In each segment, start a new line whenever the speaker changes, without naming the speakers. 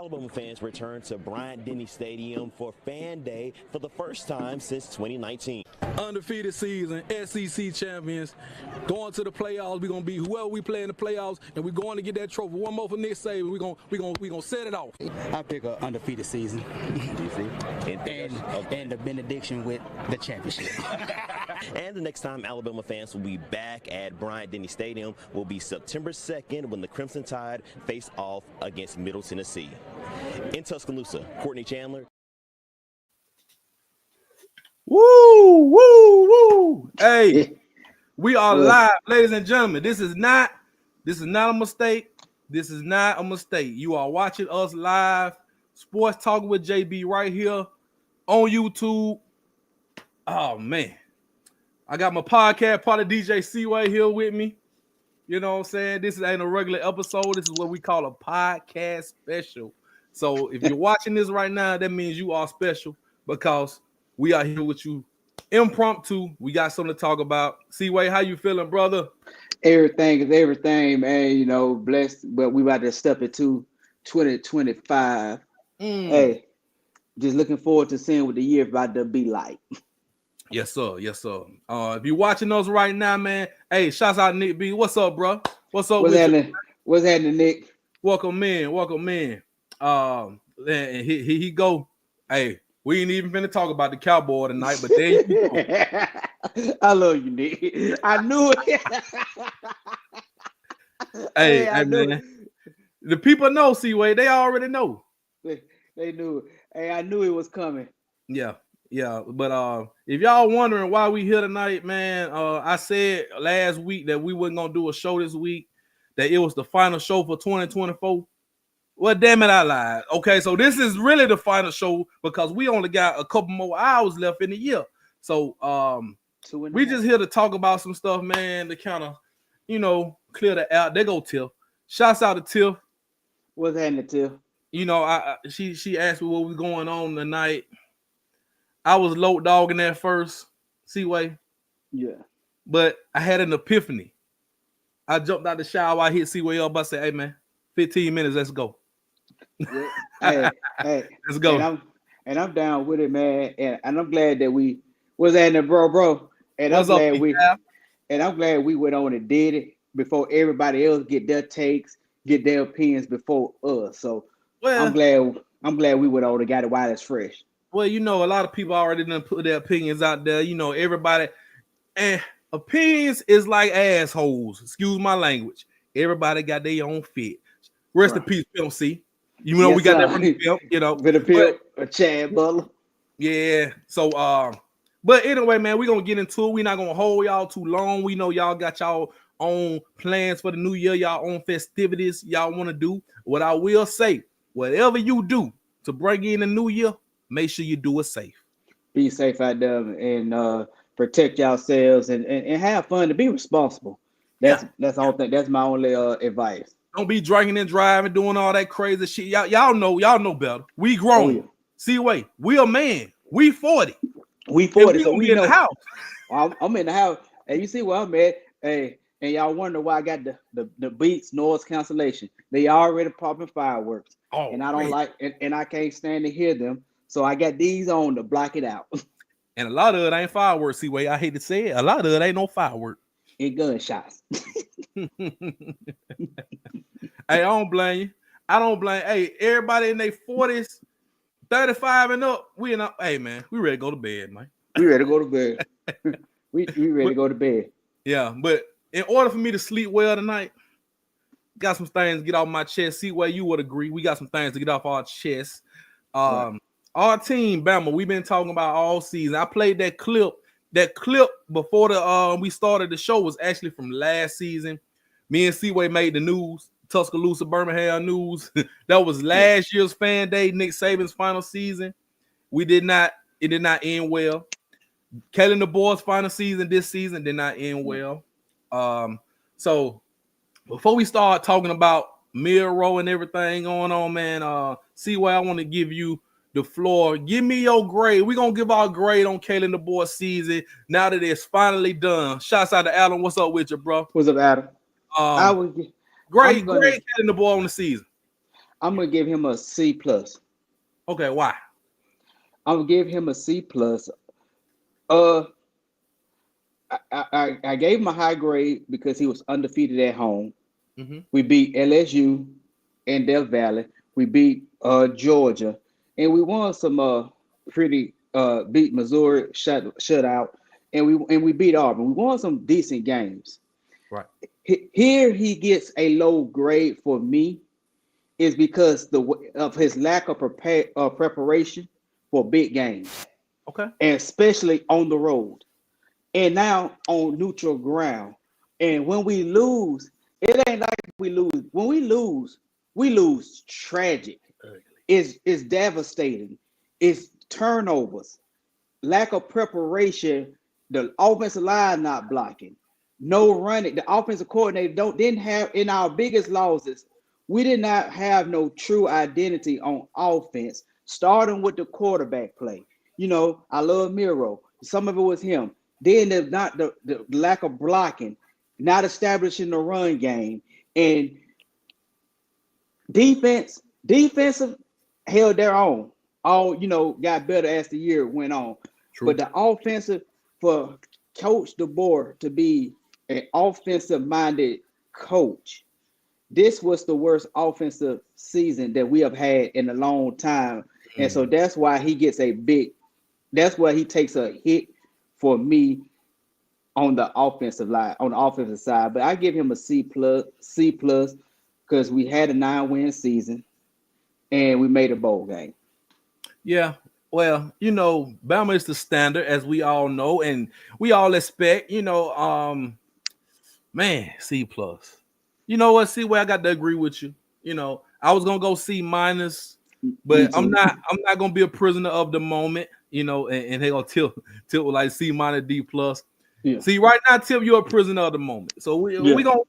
Alabama fans return to Bryant-Denny Stadium for Fan Day for the first time since 2019.
Undefeated season, SEC champions, going to the playoffs. We're gonna be whoever we play in the playoffs, and we're going to get that trophy. One more for Nick Saban. We're gonna set it off.
I pick an undefeated season. And the benediction with the championship.
And the next time Alabama fans will be back at Bryant-Denny Stadium will be September 2nd when the Crimson Tide face off against Middle Tennessee. In Tuscaloosa, Courtney Chandler.
Woo, woo, woo. Hey, we are live, ladies and gentlemen. This is not a mistake. This is not a mistake. You are watching us live, Sports Talking with JB right here on YouTube. Oh, man. I got my podcast partner, DJ Seaway, here with me. You know what I'm saying? This ain't a regular episode. This is what we call a podcast special. So if you're watching this right now, that means you are special because we are here with you impromptu. We got something to talk about. Seaway, how you feeling, brother?
Everything is everything, man. You know, blessed. But we about to step into 2025. Hey, just looking forward to seeing what the year about to be like.
Yes, sir. Yes, sir. If you're watching us right now, man, hey, shouts out Nick B. What's up, bro? What's up?
What's happening, Nick?
Welcome in. And here he go. Hey, we ain't even finna talk about the Cowboy tonight, but there you go.
I love you, Nick. I knew it.
hey, man. The people know, Seaway. They already know.
They knew it. Hey, I knew it was coming.
Yeah. But if y'all wondering why we here tonight, man, I said last week that we wasn't gonna do a show this week, that it was the final show for 2024. Well, damn it, I lied. Okay, so this is really the final show because we only got a couple more hours left in the year. So we just here to talk about some stuff, man, to kind of, clear the out. There go Tiff. Shouts out to Tiff.
What's happening, Tiff?
She asked me what was going on tonight. I was low dogging at first, Seaway. Yeah. But I had an epiphany. I jumped out the shower, I hit Seaway up, I said, hey man, 15 minutes, let's go.
hey,
let's go.
And I'm down with it, man. And I'm glad that we was at the bro. And I'm glad we went on and did it before everybody else get their takes, get their opinions before us. So I'm glad we went on and got it while it's fresh.
Well, a lot of people already done put their opinions out there. Everybody, and opinions is like assholes. Excuse my language. Everybody got their own fit. Rest in peace, Pimp C. We got that from the Pimp,
Been a Pimp, a Chad Butler.
Yeah. So, but anyway, man, we're gonna get into it. We're not gonna hold y'all too long. We know y'all got y'all own plans for the new year, y'all own festivities y'all want to do. What I will say, whatever you do to bring in the new year, make sure you do it safe.
Be safe out there and protect yourselves and have fun, to be responsible. That's the whole thing. That's my only advice.
Don't be drinking and driving, doing all that crazy shit. Y'all know better. We grown. Oh, yeah. See, wait, we a man. We 40.
We 40. So
we in the house.
I'm in the house. And you see where I'm at. Hey, and y'all wonder why I got the beats noise cancellation. They already popping fireworks. Oh, and I don't like and I can't stand to hear them. So I got these on to block it out.
And a lot of it ain't fireworks, see-way. I hate to say it. A lot of it ain't no firework.
It gunshots.
Hey, I don't blame you. Hey, everybody in their 40s, 35 and up, hey, man, we ready to go to bed, man.
We ready to go to bed. we ready to go to bed.
Yeah, but in order for me to sleep well tonight, got some things to get off my chest. See where you would agree. We got some things to get off our chest. Our team, BAMA, we've been talking about all season. I played that clip. That clip before we started the show was actually from last season. Me and Seaway made the news, Tuscaloosa, Birmingham news. That was last year's Fan Day, Nick Saban's final season. It did not end well. Kellen the boys' final season this season did not end well. So before we start talking about Miro and everything going on, man, Seaway, I want to give you the floor. Give me your grade. We're going to give our grade on Kalen the boy season now that it's finally done. Shouts out to Adam. What's up with you, bro?
What's up, Adam?
Great Kalen the boy on the season.
I'm gonna give him a C plus.
Okay, why?
I'm gonna give him a C plus. Uh, I gave him a high grade because he was undefeated at home.
Mm-hmm.
We beat LSU in Death Valley. We beat Georgia, and we won some pretty beat Missouri shut out, and we beat Auburn. We won some decent games.
Right.
Here he gets a low grade for me is because of his lack of preparation for big games,
Okay.
and especially on the road, and now on neutral ground. And when we lose, it ain't like we lose. When we lose tragic. It's devastating. It's turnovers, lack of preparation, the offensive line not blocking, no running. The offensive coordinator didn't have in our biggest losses. We did not have no true identity on offense, starting with the quarterback play. You know, I love Miro. Some of it was him. Then there's not the lack of blocking, not establishing the run game, and defensive held their own. All got better as the year went on.
True.
But the offensive, for Coach DeBoer to be an offensive-minded coach, this was the worst offensive season that we have had in a long time. And so that's why he gets that's why he takes a hit for me on the offensive line, on the offensive side. But I give him a C plus, because we had a 9-win season and we made a bowl game.
Yeah. Well, Bama is the standard, as we all know, and we all expect, man, C plus. You know what? See where I got to agree with you. I was gonna go C minus, but I'm not gonna be a prisoner of the moment, and they gonna tilt like C minus, D plus. Yeah. See, right now, Tip, you're a prisoner of the moment. So we gonna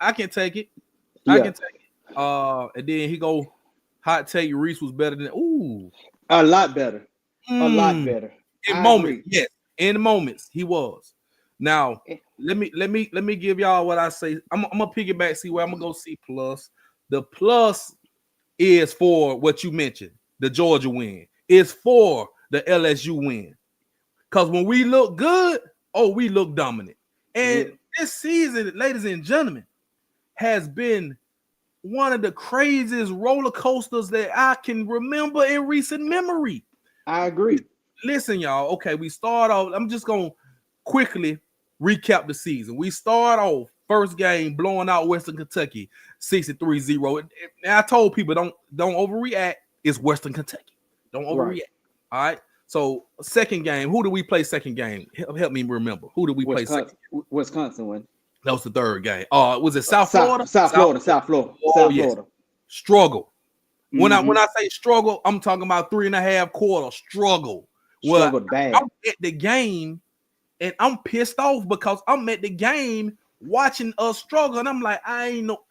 I can take it. I can take it. And then he go hot take Reese was better than
a lot better. A lot better.
In moments, yes. In moments, he was. Now, let me give y'all what I say. I'm gonna piggyback, see where I'm gonna go C plus. The plus is for what you mentioned, the Georgia win. It's for the LSU win. Because when we look good, we look dominant. And this season, ladies and gentlemen, has been one of the craziest roller coasters that I can remember in recent memory.
I agree.
Listen, y'all. Okay, we start off. I'm just gonna quickly recap the season. We start off first game blowing out Western Kentucky 63-0. And I told people don't overreact. It's Western Kentucky. Don't overreact. Right. All right. So second game, who do we play second game? Help me remember. Who do we play second?
Wisconsin win.
That was the third game. Was it South Florida?
South Florida.
Yes. Struggle. When I say struggle, I'm talking about 3.5 quarters struggle.
Struggle bad.
I'm at the game and I'm pissed off because I'm at the game watching us struggle. And I'm like, I ain't no.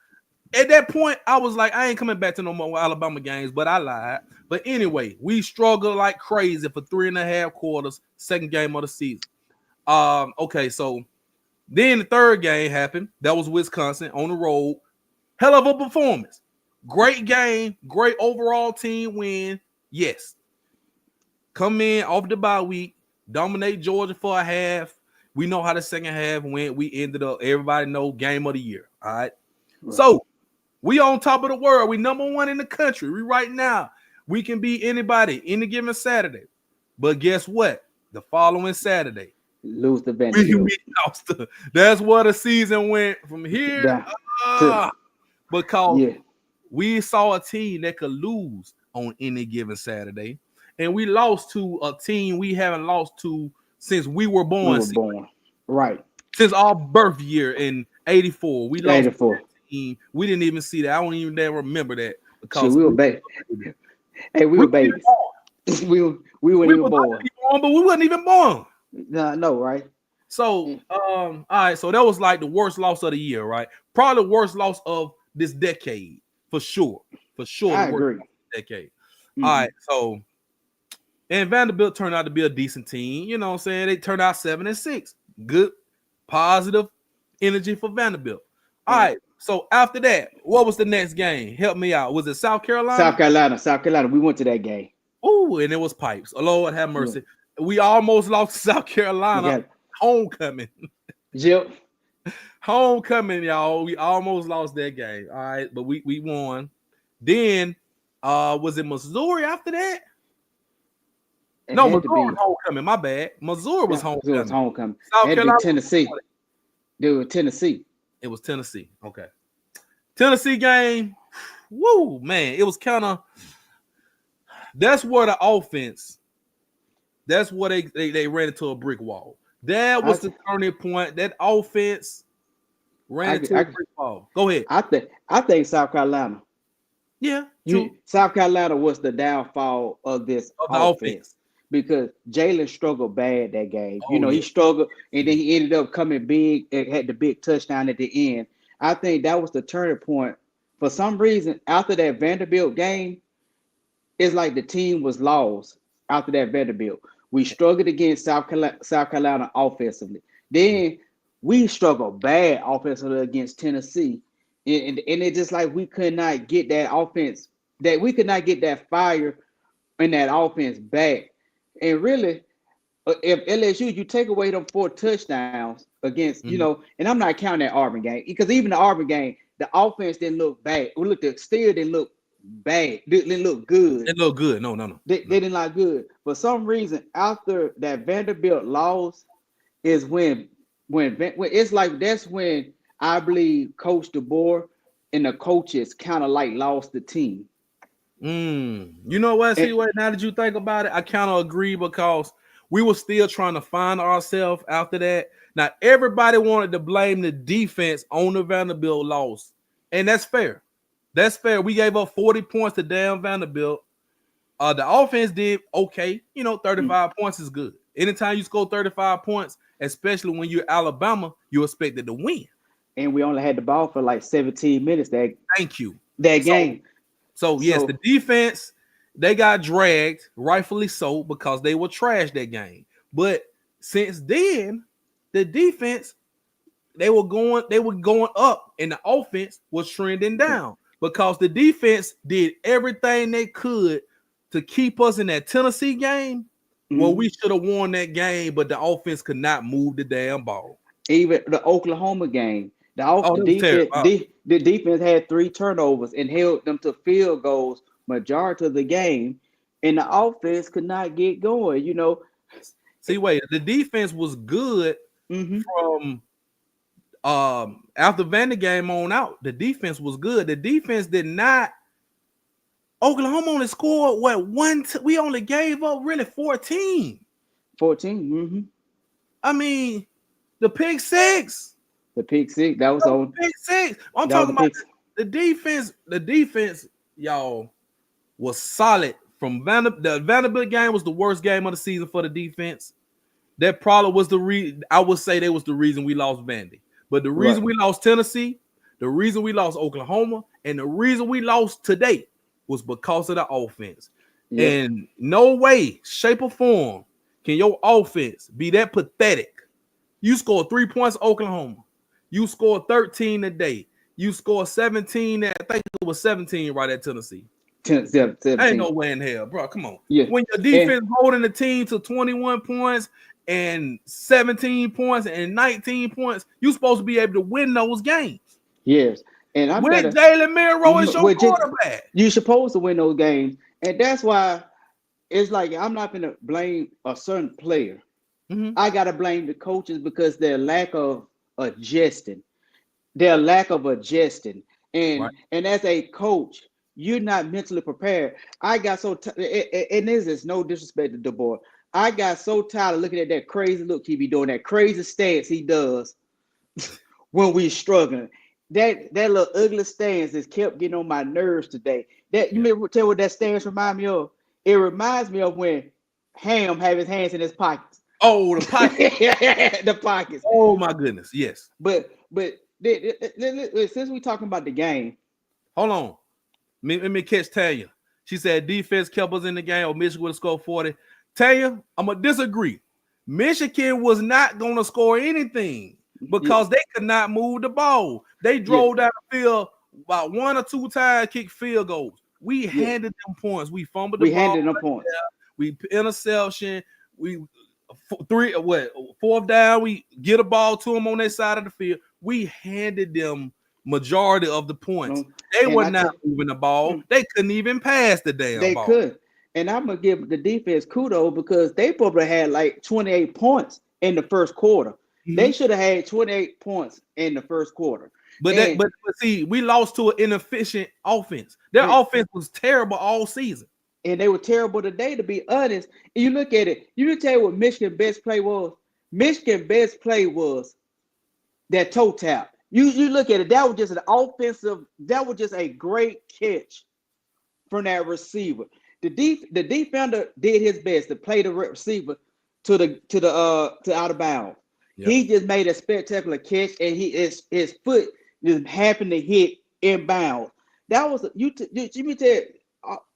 At that point, I was like, I ain't coming back to no more Alabama games, but I lied. But anyway, we struggled like crazy for 3.5 quarters, second game of the season. Okay, so then the third game happened. That was Wisconsin on the road. Hell of a performance. Great game, great overall team win. Yes. Come in off the bye week, dominate Georgia for a half. We know how the second half went. We ended up, everybody know, game of the year. All right. So we on top of the world. We number one in the country. We right now. We can beat anybody any given Saturday. But guess what? The following Saturday,
lose the Vanderbilt.
That's where the season went from here. Because we saw a team that could lose on any given Saturday. And we lost to a team we haven't lost to since we were born.
Right.
Since our birth year in 84. We lost
84.
We didn't even see that. I don't even remember that.
Because we were babies. Hey, we were babies. we weren't even born.
But we wasn't even born.
No, right?
So, all right. So that was like the worst loss of the year, right? Probably the worst loss of this decade, for sure. For sure.
I agree.
Decade. All right. So, and Vanderbilt turned out to be a decent team. You know what I'm saying? They turned out 7-6. Good, positive energy for Vanderbilt. All right. So after that, what was the next game? Help me out. Was it South Carolina?
South Carolina. We went to that game.
Oh, and it was pipes. Oh, Lord have mercy. Yeah. We almost lost to South Carolina. Homecoming.
Yep.
Homecoming, y'all. We almost lost that game. All right, but we won. Then was it Missouri after that? No, Missouri was homecoming. My bad. Missouri was homecoming.
It was homecoming.
South Carolina,
Tennessee. They were Tennessee.
It was Tennessee. Okay. Tennessee game. Woo, man. It was kind of. That's where the offense. That's where they ran into a brick wall. That was the turning point. That offense ran into a brick wall. Go ahead.
I think South Carolina.
Yeah.
South Carolina was the downfall of this offense. Because Jalen struggled bad that game. He struggled, and then he ended up coming big and had the big touchdown at the end. I think that was the turning point. For some reason, after that Vanderbilt game, it's like the team was lost after that Vanderbilt. We struggled against South Carolina offensively. Then we struggled bad offensively against Tennessee. And it's just like we could not get that offense, that we could not get that fire in that offense back. And really, if LSU, you take away them 4 touchdowns against, and I'm not counting that Auburn game, because even the Auburn game, the offense didn't look bad. Still didn't look bad. Didn't look good.
It looked good. No.
They didn't look good. For some reason, after that Vanderbilt loss is when it's like that's when I believe Coach DeBoer and the coaches kind of like lost the team.
You know what? See what? Now that you think about it, I kind of agree because we were still trying to find ourselves after that. Now everybody wanted to blame the defense on the Vanderbilt loss, and that's fair. That's fair. We gave up 40 points to damn Vanderbilt. The offense did okay. 35 points is good. Anytime you score 35 points, especially when you're Alabama, you expected to win.
And we only had the ball for like 17 minutes. That game.
So yes, the defense, they got dragged, rightfully so, because they were trash that game. But since then, the defense, they were going up, and the offense was trending down because the defense did everything they could to keep us in that Tennessee game. Well, we should have won that game, but the offense could not move the damn ball.
Even the Oklahoma game. The defense had 3 turnovers and held them to field goals majority of the game, and the offense could not get going.
See, wait, the defense was good from after Vander game on out. The defense was good. The defense did not. Oklahoma only scored we only gave up really 14.
14.
I mean, the pick six.
The pick six, that was on
pick six. I'm talking about the defense. The defense, y'all, was solid. From the Vanderbilt game was the worst game of the season for the defense. That probably was the reason. I would say that was the reason we lost Vandy. But the reason we lost Tennessee, the reason we lost Oklahoma, and the reason we lost today was because of the offense. Yep. And no way, shape, or form can your offense be that pathetic. You scored 3 points, Oklahoma. You scored 13 today. You scored 17. I think it was 17 right at Tennessee.
17.
Ain't no way in hell, bro. Come on.
Yeah.
When your defense holding the team to 21 points and 17 points and 19 points, you're supposed to be able to win those games.
Yes. And I'm
with Jalen Milroe as your quarterback.
You're supposed to win those games. And that's why it's like I'm not going to blame a certain player. I got to blame the coaches because their lack of adjusting. And as a coach, you're not mentally prepared. I got so and this is no disrespect to the boy. I got so tired of looking at that crazy look he be doing, that crazy stance he does when we struggling. That little ugly stance has kept getting on my nerves today. You remember tell what that stance remind me of? It reminds me of when Ham have his hands in his pockets.
Oh, the pockets.
The pockets.
Oh my goodness, yes.
But since we talking about the game,
hold on. Let me catch Taya. She said defense kept us in the game, or Michigan would have scored 40. Taya, I'm gonna disagree. Michigan was not gonna score anything. because they could not move the ball. They drove down the field about 1 or 2 times, kicked field goals. We handed them points. We fumbled the ball. We
handed them points.
We interception. We fourth down. We get a ball to them on their side of the field. We handed them majority of the points. They were not moving the ball. They couldn't even pass the damn ball. They could.
And I'm gonna give the defense kudos because they probably had like 28 points in the first quarter. Mm-hmm. They should have had 28 points in the first quarter.
But see, we lost to an inefficient offense. Their offense was terrible all season.
And they were terrible today, to be honest. And you look at it, you can tell you what Michigan's best play was. Michigan's best play was that toe tap. You look at it, that was just an offensive, that was just a great catch from that receiver. The defender did his best to play the receiver to out of bounds. Yep. He just made a spectacular catch, and his foot just happened to hit inbound. That was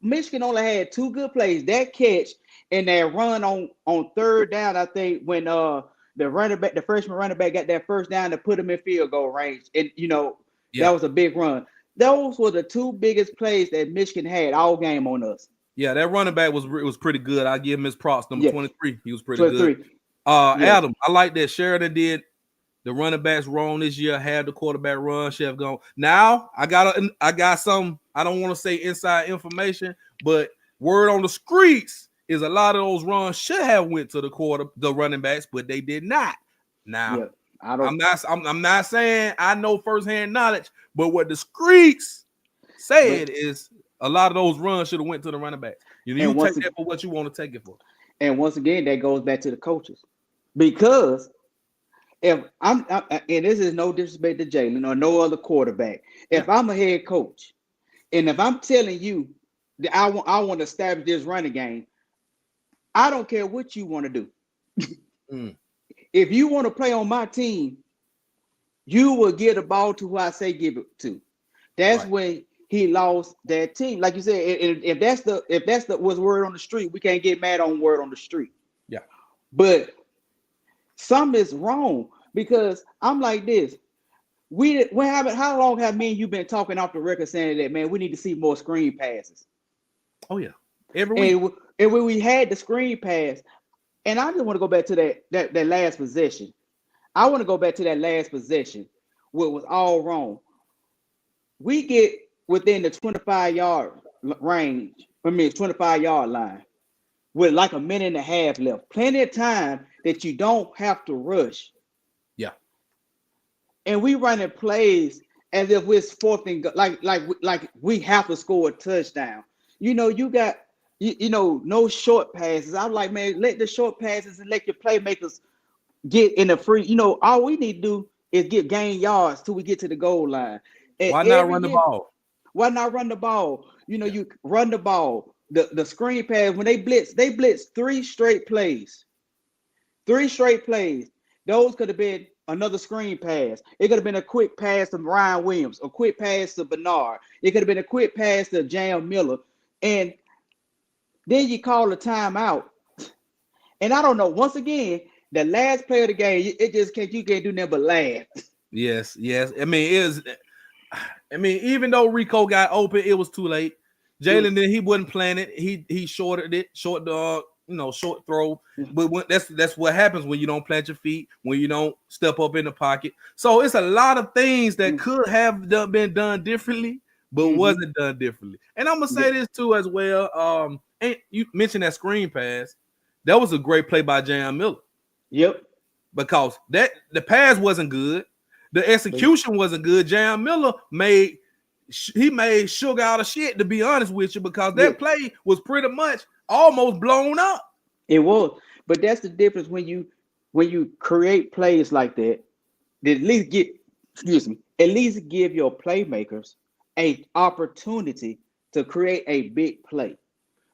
Michigan only had 2 good plays. That catch and that run on third down, I think, when the freshman running back got that first down to put him in field goal range. And that was a big run. Those were the 2 biggest plays that Michigan had all game on us.
Yeah, that running back was pretty good. I give him his props. Number 23, he was pretty good. Adam, I like that Sheridan did the running backs wrong this year. Had the quarterback run. Should have gone. Now I got some. I don't want to say inside information, but word on the streets is a lot of those runs should have went to the running backs, but they did not. Now I'm not saying I know firsthand knowledge, but what the streets said is a lot of those runs should have went to the running backs. You take that for what you want to take it for.
And once again, that goes back to the coaches, because if and this is no disrespect to Jalen or no other quarterback. If I'm a head coach, and if I'm telling you that I want to establish this running game, I don't care what you want to do. If you want to play on my team, you will get the ball to who I say give it to. That's when he lost that team. Like you said, if that's the was word on the street, we can't get mad on word on the street.
Yeah.
But something is wrong, because I'm like this. How long have me and you been talking off the record saying that, man, we need to see more screen passes?
Oh yeah. Every week.
And when we had the screen pass, and I just want to go back to that last possession. I want to go back to that last possession where it was all wrong. We get within the 25-yard range, 25-yard line, with like a minute and a half left. Plenty of time that you don't have to rush.
Yeah. And
we running plays as if we're fourth and like we have to score a touchdown. You got no short passes. I'm like, man, let the short passes and let your playmakers get in the free. All we need to do is gain yards till we get to the goal line. And
why not run the ball?
Why not run the ball? You run the ball. The screen pass, when they blitz 3 straight plays. 3 straight plays. Those could have been another screen pass. It could have been a quick pass to Ryan Williams, a quick pass to Bernard. It could have been a quick pass to Jam Miller. And then you call a timeout. And I don't know, once again, the last play of the game, you can't do nothing but laugh.
Yes. Even though Rico got open, it was too late. Jalen, then he wasn't playing it. He shorted it, short throw. But that's what happens when you don't plant your feet, when you don't step up in the pocket. So it's a lot of things that could have been done differently, but wasn't done differently. And I'm gonna say this too as well. And you mentioned that screen pass. That was a great play by Jam Miller.
Yep.
Because the pass wasn't good. The execution wasn't good. Jam Miller made sugar out of shit, to be honest with you, because that play was pretty much almost blown up.
It was, but that's the difference when you create plays like that. At least give your playmakers an opportunity to create a big play,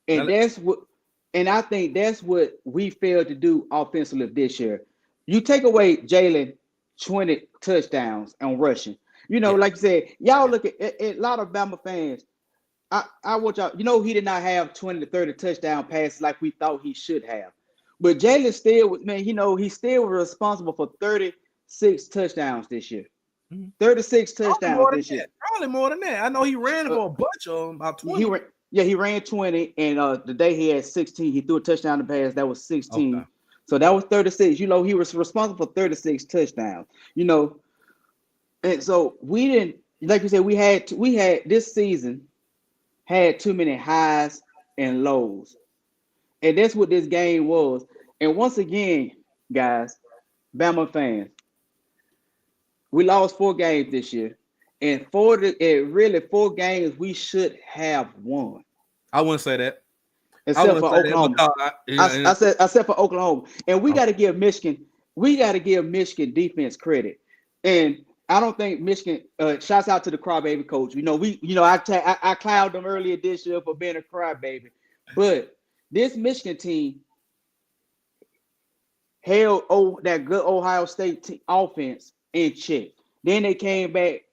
and I think that's what we failed to do offensively this year. You take away Jalen 20 touchdowns on rushing. Like you said, y'all look at a lot of Bama fans. I want y'all, he did not have 20 to 30 touchdown passes like we thought he should have. But Jalen still, man, he still was responsible for 30 36 touchdowns this year. 36 touchdowns this year.
Probably more than that. I know he ran for a bunch of them, about 20.
He ran 20, and the day he had 16, he threw a touchdown to pass. That was 16.
Okay.
So that was 36. You know, he was responsible for 36 touchdowns. You know, and so we didn't, like you said, we had this season had too many highs and lows. And that's what this game was. And once again, guys, Bama fans, we lost 4 games this year. And 4 games we should have won.
I wouldn't say that.
Except for Oklahoma. I said for Oklahoma. And we got to give Michigan defense credit. And I don't think Michigan. Shouts out to the crybaby coach. I clouded them earlier this year for being a crybaby, but this Michigan team held that good Ohio State offense in check. Then they came back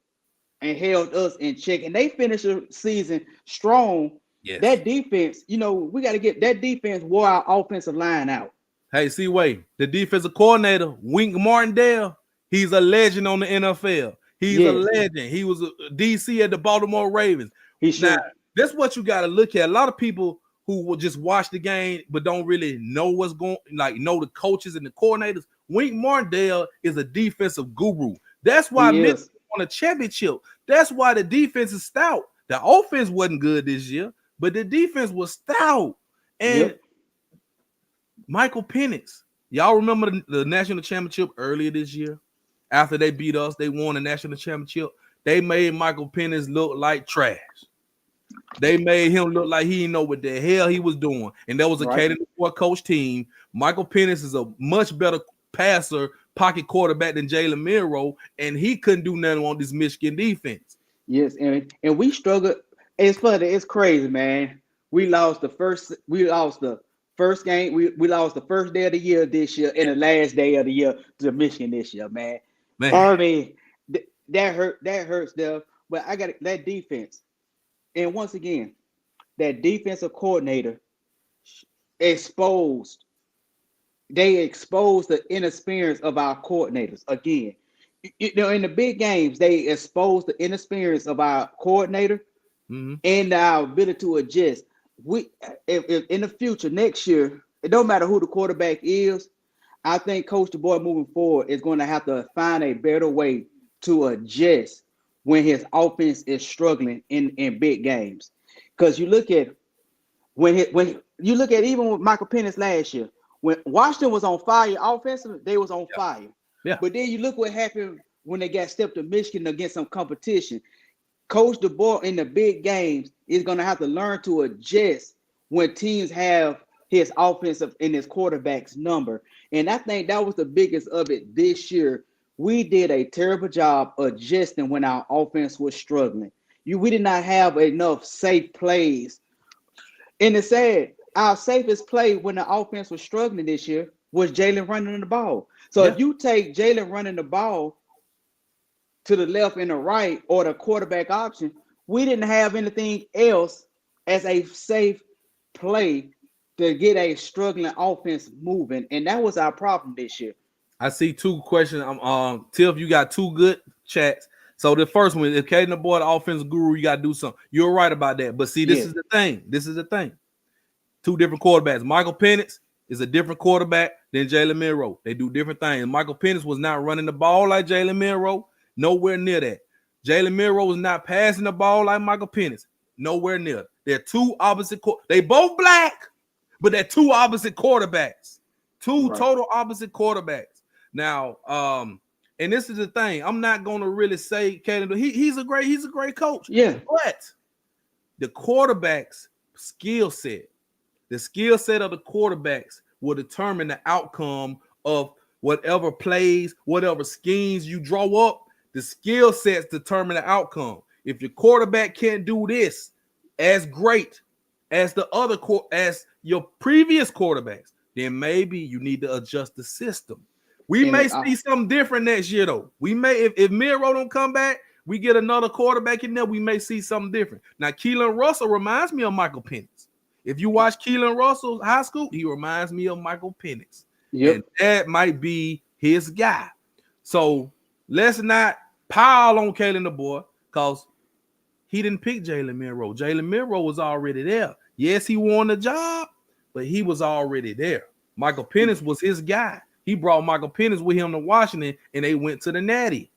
and held us in check, and they finished the season strong. Yes. That defense, we got to get that defense wore our offensive line out.
Hey, C-Way, the defensive coordinator, Wink Martindale, he's a legend on the NFL. He's a legend. He was a DC at the Baltimore Ravens. That's what you got to look at. A lot of people who will just watch the game but don't really know what's going, know the coaches and the coordinators. Wink Martindale is a defensive guru. That's why Michigan won a championship. That's why the defense is stout. The offense wasn't good this year, but the defense was stout. And Michael Penix, y'all remember the national championship earlier this year? After they beat us, they won the national championship. They made Michael Penix look like trash. They made him look like he didn't know what the hell he was doing. And that was a catered for coach team. Michael Penix is a much better passer, pocket quarterback than Jalen Milroe, and he couldn't do nothing on this Michigan defense.
Yes, and we struggled. It's funny. It's crazy, man. We lost the first game. We lost the first day of the year this year and the last day of the year to Michigan this year, man. I mean, that hurts them. But I got that defense. And once again, that defensive coordinator exposed the inexperience of our coordinators. Again, in the big games, they exposed the inexperience of our coordinator and our ability to adjust. If in the future, next year, it don't matter who the quarterback is, I think Coach DeBoer moving forward is going to have to find a better way to adjust when his offense is struggling in big games. Because you look at when you look at even with Michael Penix last year, when Washington was on fire offensively, they was on fire.
Yeah.
But then you look what happened when they got stepped to Michigan against some competition. Coach DeBoer in the big games is going to have to learn to adjust when teams have his offensive and his quarterback's number. And I think that was the biggest of it this year. We did a terrible job adjusting when our offense was struggling. We did not have enough safe plays. And it's sad, our safest play when the offense was struggling this year was Jalen running the ball. So if you take Jalen running the ball to the left and the right or the quarterback option, we didn't have anything else as a safe play to get a struggling offense moving. And that was our problem this year.
I see 2 questions. Tiff, you got 2 good chats. So the first one, if Caden the boy, the offensive guru, you got to do something. You're right about that. But see, this is the thing. 2 different quarterbacks. Michael Penix is a different quarterback than Jalen Milroe. They do different things. Michael Penix was not running the ball like Jalen Milroe. Nowhere near that. Jalen Milroe was not passing the ball like Michael Penix. Nowhere near. They're 2 opposite. They both black, but they're 2 opposite quarterbacks. 2 total opposite quarterbacks. Now, and this is the thing. I'm not going to really say Caden. He's a great coach.
Yeah.
But the quarterback's skill set, the skill set of the quarterbacks will determine the outcome of whatever plays, whatever schemes you draw up. The skill sets determine the outcome. If your quarterback can't do this as great as as your previous quarterbacks, then maybe you need to adjust the system. We may see something different next year, though. We may, if Milroe don't come back, we get another quarterback in there, we may see something different. Now, Keelan Russell reminds me of Michael Penix. If you watch Keelan Russell's high school, he reminds me of Michael Penix. Yep. And that might be his guy. So let's not pile on Kalen the boy because he didn't pick Jalen Milroe. Jalen Milroe was already there. Yes, he won the job, but he was already there. Michael Penix was his guy. He brought Michael Penix with him to Washington, and they went to the Natty.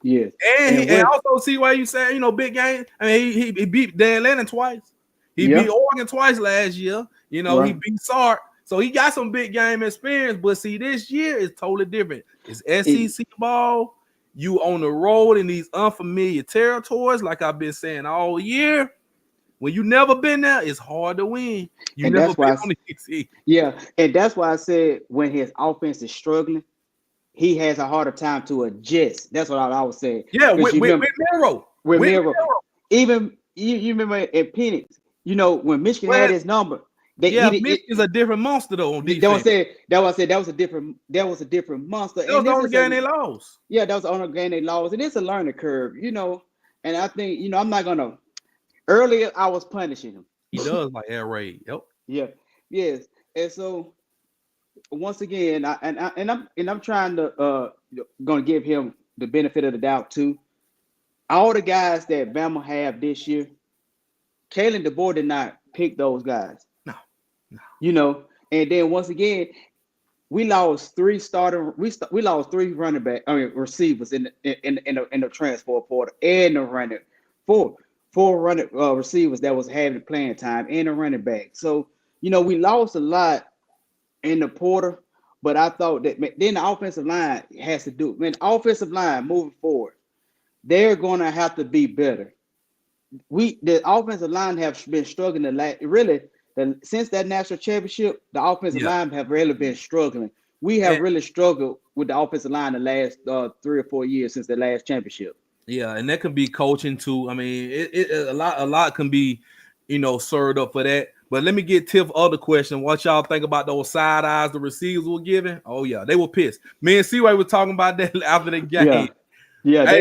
Yes.
And also see why you say, big game. I mean, he beat Dan Lennon twice. He beat Oregon twice last year. He beat Sark. So he got some big game experience. But see, this year is totally different. It's SEC ball. You on the road in these unfamiliar territories, like I've been saying all year. When you never been there, it's hard to win.
And that's why and that's why I said when his offense is struggling, he has a harder time to adjust. That's what I was saying.
Yeah, with Milroe.
With Milroe. Even you remember at Penix, when Michigan had his number.
Michigan's a different monster though on defense.
That was a different monster.
That was the only game they lost.
Yeah, that was the only game they lost. And it's a learning curve, And I think, I'm not gonna. Earlier, I was punishing him.
He does like air raid. Yep.
Yeah. Yes. And so, once again, I'm trying to gonna give him the benefit of the doubt too. All the guys that Bama have this year, Kalen DeBoer did not pick those guys. No. And then once again, we lost three receivers in the transfer portal and the running four running receivers that was having playing time and a running back. So we lost a lot in the portal, but I thought that then the offensive line has to do. The offensive line moving forward, they're going to have to be better. The offensive line have been struggling since that national championship. The offensive line have really been struggling. We have really struggled with the offensive line the last 3 or 4 years since the last championship.
Yeah, and that can be coaching too. I mean, a lot can be, served up for that. But let me get Tiff other question. What y'all think about those side eyes the receivers were giving? Oh yeah, they were pissed. Me and Seaway was talking about that after the game.
Yeah,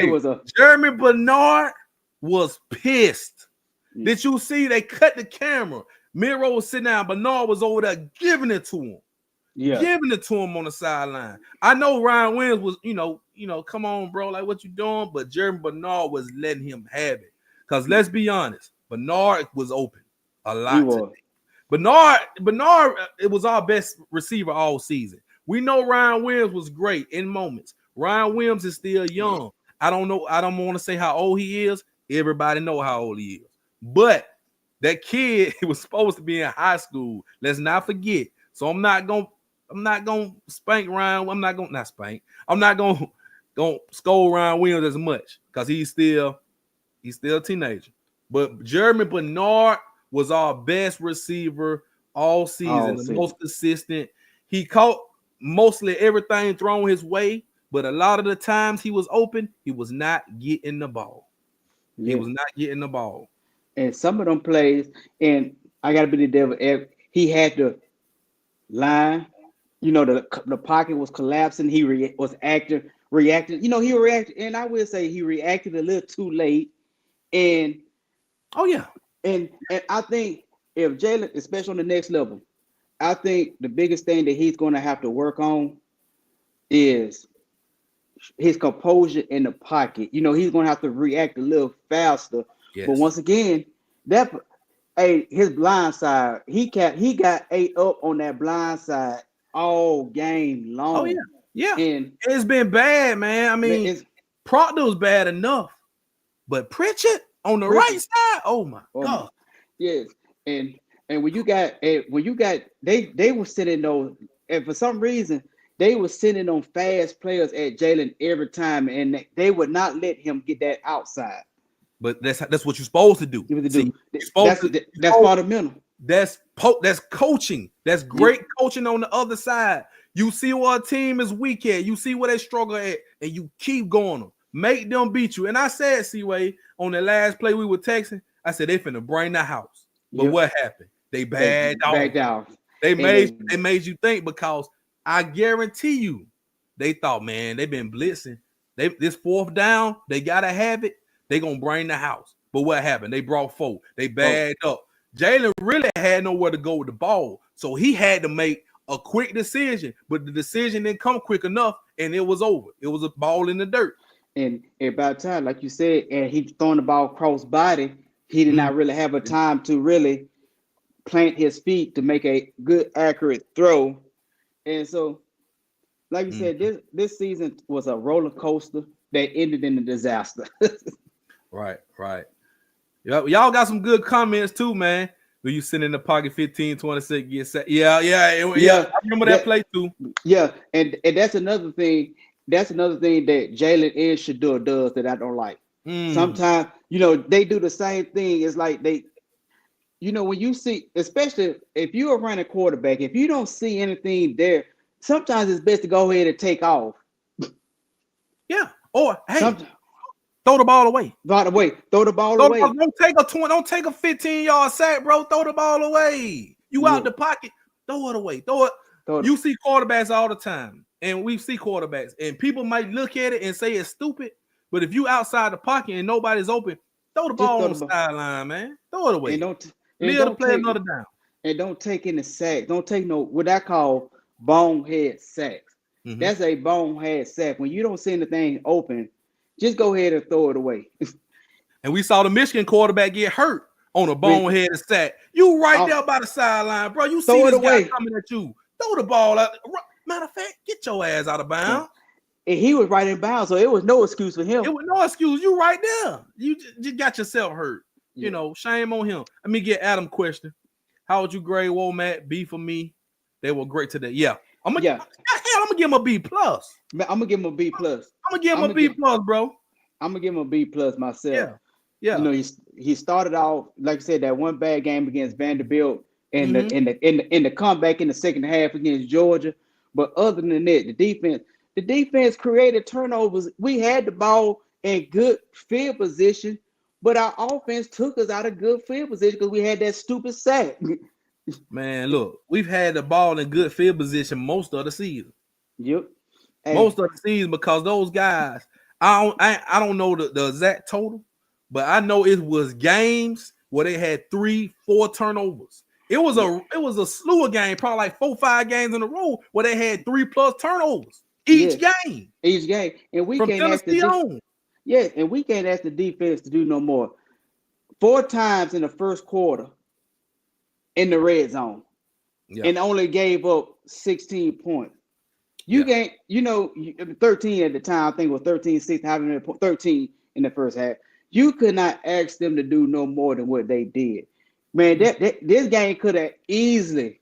Jeremy Bernard was pissed. Yeah. Did you see they cut the camera? Miro was sitting down, Bernard was over there giving it to him. Yeah, giving it to him on the sideline. I know Ryan Williams was, come on, bro, like what you doing? But Jeremy Bernard was letting him have it. Because let's be honest, Bernard was open a lot. Bernard, it was our best receiver all season. We know Ryan Williams was great in moments. Ryan Williams is still young. I don't know. I don't want to say how old he is. Everybody know how old he is. But that kid was supposed to be in high school. Let's not forget. So I'm not gonna spank Ryan. I'm not gonna scold Ryan Williams as much because he's still a teenager. But Jeremy Bernard was our best receiver all season, the most consistent. He caught mostly everything thrown his way, but a lot of the times he was open, he was not getting the ball. Yeah. He was not getting the ball.
And some of them plays, and I got to be the devil. He had the line, the pocket was collapsing. He reacted. He reacted, and I will say he reacted a little too late. And and I think if Jalen, especially on the next level, I think the biggest thing that he's going to have to work on is his composure in the pocket. He's going to have to react a little faster. Yes. But once again, his blind side, he got ate up on that blind side all game long.
Oh yeah. And it's been bad, man. I mean, Proctor was bad enough, but Pritchett on the right side, oh my God.
Yes, and when you got they were sitting those, and for some reason they were sitting on fast players at Jalen every time, and they would not let him get that outside.
But that's what you're supposed to do.
That's fundamental.
That's coaching. That's great coaching on the other side. You see what a team is weak at. You see where they struggle at, and you keep going them. Make them beat you. And I said, Seaway, on the last play we were texting, I said they finna bring the house. But what happened? They backed off. They made you think, because I guarantee you, they thought, man, they've been blitzing. This fourth down, they gotta have it. They gonna bring the house. But what happened? They brought 4. They bagged up. Jalen really had nowhere to go with the ball, so he had to make a quick decision. But the decision didn't come quick enough, and it was over. It was a ball in the dirt.
And about time, like you said, and he throwing the ball cross body, he did not really have a time to really plant his feet to make a good, accurate throw. And so, like you said, this season was a roller coaster that ended in a disaster.
Right. Y'all got some good comments too, man. When you sit in the pocket 15, 26, get set. Yeah. I remember that play too.
Yeah, and that's another thing. That's another thing that Jalen and Shador does that I don't like. Sometimes, they do the same thing. It's like they, when you see, especially if you're a running quarterback, if you don't see anything there, sometimes it's best to go ahead and take off.
Yeah. Or hey, throw the ball away.
Throw the ball away.
Don't take a 15-yard sack, bro. Throw the ball away. You out the pocket, throw it away. You see quarterbacks all the time, and we see quarterbacks, and people might look at it and say it's stupid, but if you outside the pocket and nobody's open, throw the ball on the sideline, man. Throw it away. And don't play another down.
And don't take any sacks. Don't take what I call bonehead sacks. Mm-hmm. That's a bonehead sack. When you don't see anything open, just go ahead and throw it away.
And we saw the Michigan quarterback get hurt on a bonehead sack. You right there by the sideline, bro. You see this guy coming at you. Throw the ball out. Matter of fact, get your ass out of bounds.
And he was right in bounds, so it was no excuse for him.
It was no excuse. You right there. You just got yourself hurt. Yeah. Shame on him. Let me get Adam a question. How would you grade Womack? B for me. They were great today. Yeah. I'm gonna give him a B plus.
I'm gonna give him a B plus.
I'm gonna give him a B plus, bro.
I'm gonna give him a B plus myself.
Yeah.
He started off, like I said, that one bad game against Vanderbilt and the comeback in the second half against Georgia. But other than that, the defense created turnovers. We had the ball in good field position, but our offense took us out of good field position because we had that stupid sack.
Man, look, we've had the ball in good field position most of the season.
Yep.
Most of the season, because those guys, I don't know the exact total, but I know it was games where they had 3-4 turnovers. It was a slew of games, probably like 4-5 games in a row where they had 3+ turnovers each game.
And we
from
can't ask and we can't ask the defense to do no more. 4 times in the first quarter in the red zone, and only gave up 16 points. You can't, 13 at the time, I think it was 13, 16, 13 in the first half. You could not ask them to do no more than what they did. Man, this game could have easily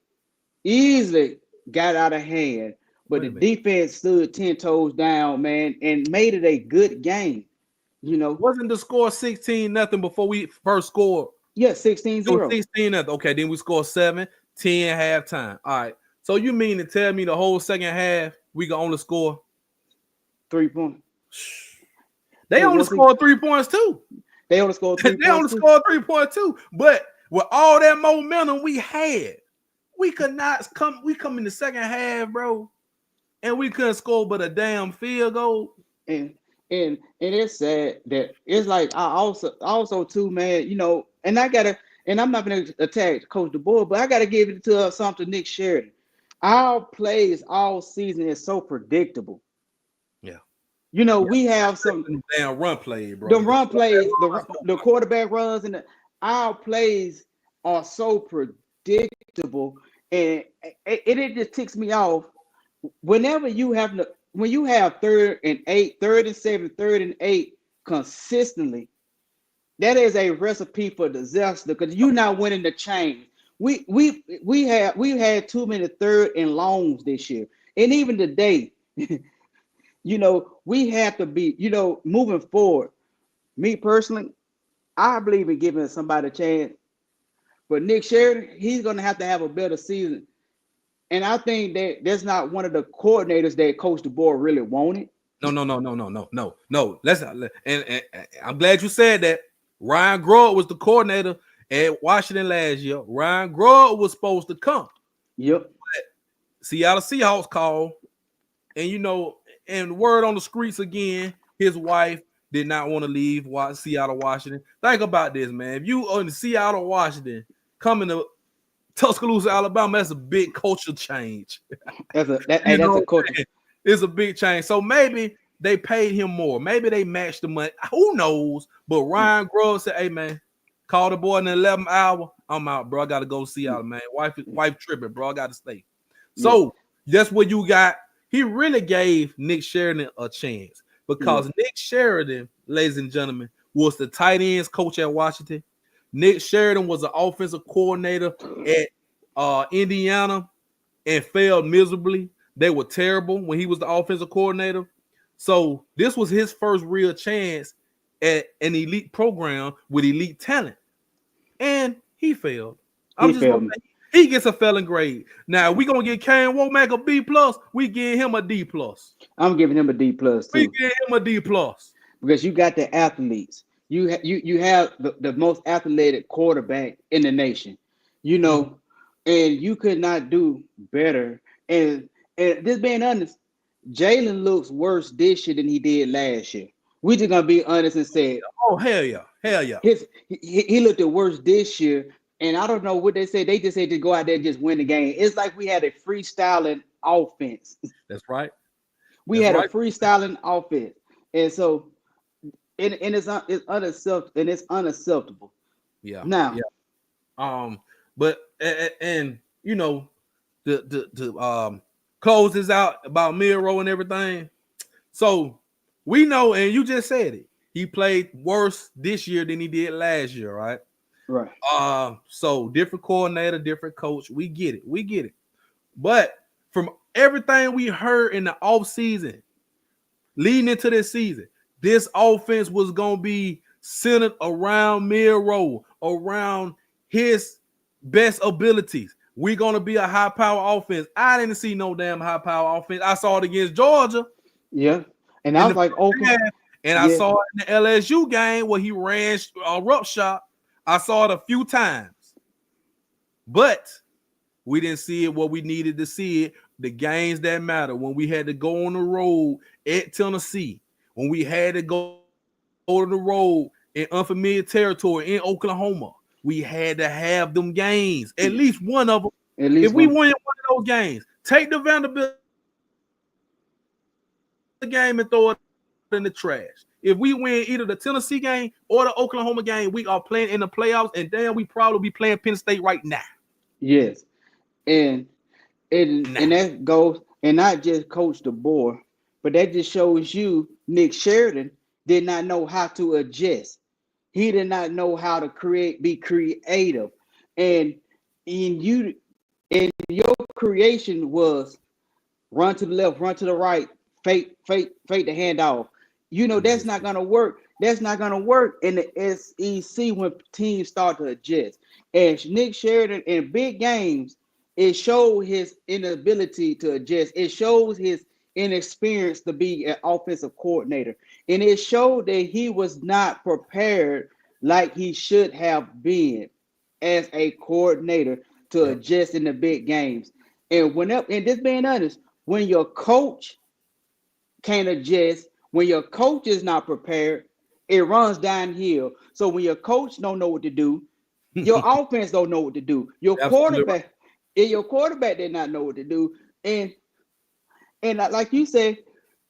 got out of hand, but the defense stood 10 toes down, man, and made it a good game.
Wasn't the score 16-0 before we first scored?
Yeah, 16-0.
16-0. Okay, then we scored 7-10 halftime. All right. So you mean to tell me the whole second half we can only score
3 points?
They only scored 3 points too.
They only scored 3
points too. But with all that momentum we had, we could not come. We come in the second half, bro, and we couldn't score but a damn field goal.
And it's sad that it's like I also too, man. And I'm not gonna attack Coach DeBoer, but I gotta give it to something Nick Sheridan. Our plays all season is so predictable.
Yeah.
We have some
damn run plays, bro.
The run plays, the quarterback runs, and our plays are so predictable, and it just ticks me off. Whenever when you have 3rd and 8, 3rd and 7, 3rd and 8 consistently, that is a recipe for disaster because you're not winning the chain. We've had too many 3rd and longs this year, and even today, we have to be, moving forward. Me personally, I believe in giving somebody a chance, but Nick Sheridan, he's gonna have to have a better season, and I think that that's not one of the coordinators that Coach DeBoer really wanted.
No. And I'm glad you said that. Ryan Grubb was the coordinator at Washington last year. Ryan Grubb was supposed to come.
Yep.
But Seattle Seahawks called, and and word on the streets again, his wife did not want to leave Seattle, Washington. Think about this, man. If you are in Seattle, Washington, coming to Tuscaloosa, Alabama, that's a big culture change.
That's a culture.
It's a big change. So maybe they paid him more. Maybe they matched the money. Who knows? But Ryan Grubb said, "Hey man, call the boy in the 11th hour. I'm out, bro. I gotta go see y'all, man. Wife tripping, bro. I gotta stay." So that's what you got. He really gave Nick Sheridan a chance because Nick Sheridan, ladies and gentlemen, was the tight ends coach at Washington. Nick Sheridan was an offensive coordinator at Indiana and failed miserably. They were terrible when he was the offensive coordinator. So this was his first real chance at an elite program with elite talent. And he failed. He gets a failing grade. Now we gonna get Kane Womack a B+. We give him a D+.
I'm giving him a D+ too.
We give him a D+.
Because you got the athletes. You have the most athletic quarterback in the nation. You know, and you could not do better. And just being honest, Jalen looks worse this year than he did last year. We just gonna be honest and say,
oh hell yeah.
He looked the worst this year, and I don't know what they say. They just said to go out there and just win the game. It's like we had a freestyling offense.
That's right.
We had a freestyling offense, and so it's unacceptable.
Yeah.
Now,
but and you know, to close this out about Miro and everything. So we know, and you just said it. He played worse this year than he did last year, right?
Right.
So different coordinator, different coach. We get it. But from everything we heard in the offseason, leading into this season, this offense was gonna be centered around Miro, around his best abilities. We're gonna be a high power offense. I didn't see no damn high power offense. I saw it against Georgia.
Yeah, and I was like, okay.
And I saw it in the LSU game where he ran a rough shot. I saw it a few times, but we didn't see it what we needed to see it. The games that matter, when we had to go on the road at Tennessee, when we had to go to the road in unfamiliar territory in Oklahoma, we had to have them games. At least one of them. If we win one of those games, take the Vanderbilt game and throw it in the trash. If we win either the Tennessee game or the Oklahoma game, we are playing in the playoffs, and damn, we probably be playing Penn State right now.
Yes, and that goes, and not just Coach DeBoer, but that just shows you Nick Sheridan did not know how to adjust. He did not know how to be creative, and your creation was run to the left, run to the right, fake the handoff. You know, that's not going to work. That's not going to work in the SEC when teams start to adjust. And Nick Sheridan in big games, it showed his inability to adjust. It shows his inexperience to be an offensive coordinator. And it showed that he was not prepared like he should have been as a coordinator to adjust in the big games. And just being honest, when your coach can't adjust, when your coach is not prepared, it runs downhill. So when your coach don't know what to do, your offense don't know what to do. Your quarterback did not know what to do. And like you said,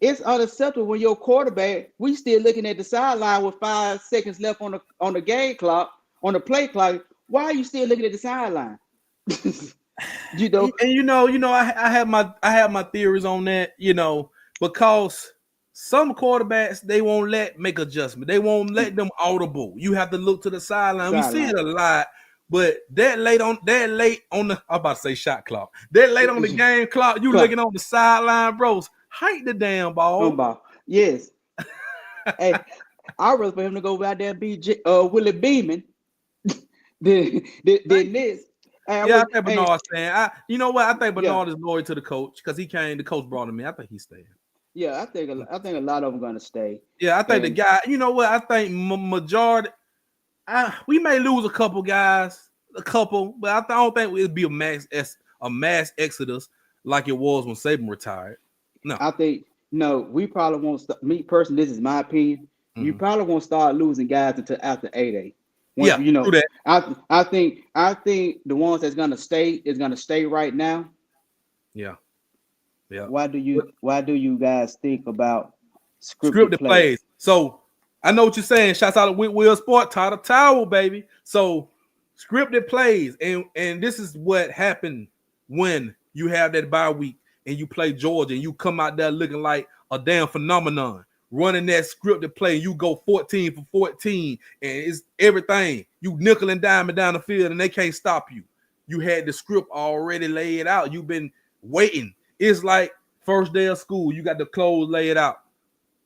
it's unacceptable when your quarterback, we still looking at the sideline with 5 seconds left on the game clock, on the play clock. Why are you still looking at the sideline? You know,
and I have my theories on that, because some quarterbacks, they won't make adjustment. They won't let them audible. You have to look to the sideline. We see it a lot, but that late on the, I'm about to say shot clock. That late on the game clock, you looking on the sideline, bros. Hike the damn ball.
Yes. Hey, I'd rather for him to go out there and be Willie Beeman than this.
I think Bernard's staying. You know what? I think Bernard is loyal to the coach because he came. The coach brought him in. I think he's staying.
Yeah, I think a lot of them are gonna stay.
Yeah, I think the guy. You know what? I think majority. We may lose a couple guys, but I don't think it'd be a mass exodus like it was when Saban retired. No,
I think we probably won't. Me personally, this is my opinion. You probably won't start losing guys until after 8A.
True that.
I think the ones that's gonna stay is gonna stay right now.
Yeah. Yeah.
Why do you guys think about
Scripted plays? So I know what you're saying. Shouts out to Whitwell Sport, Tyler Towel, baby. So scripted plays, and this is what happened when you have that bye week and you play Georgia and you come out there looking like a damn phenomenon, running that scripted play, and you go 14 for 14, and it's everything. You nickel and diming down the field, and they can't stop you. You had the script already laid out. You've been waiting. It's like first day of school. You got the clothes laid out.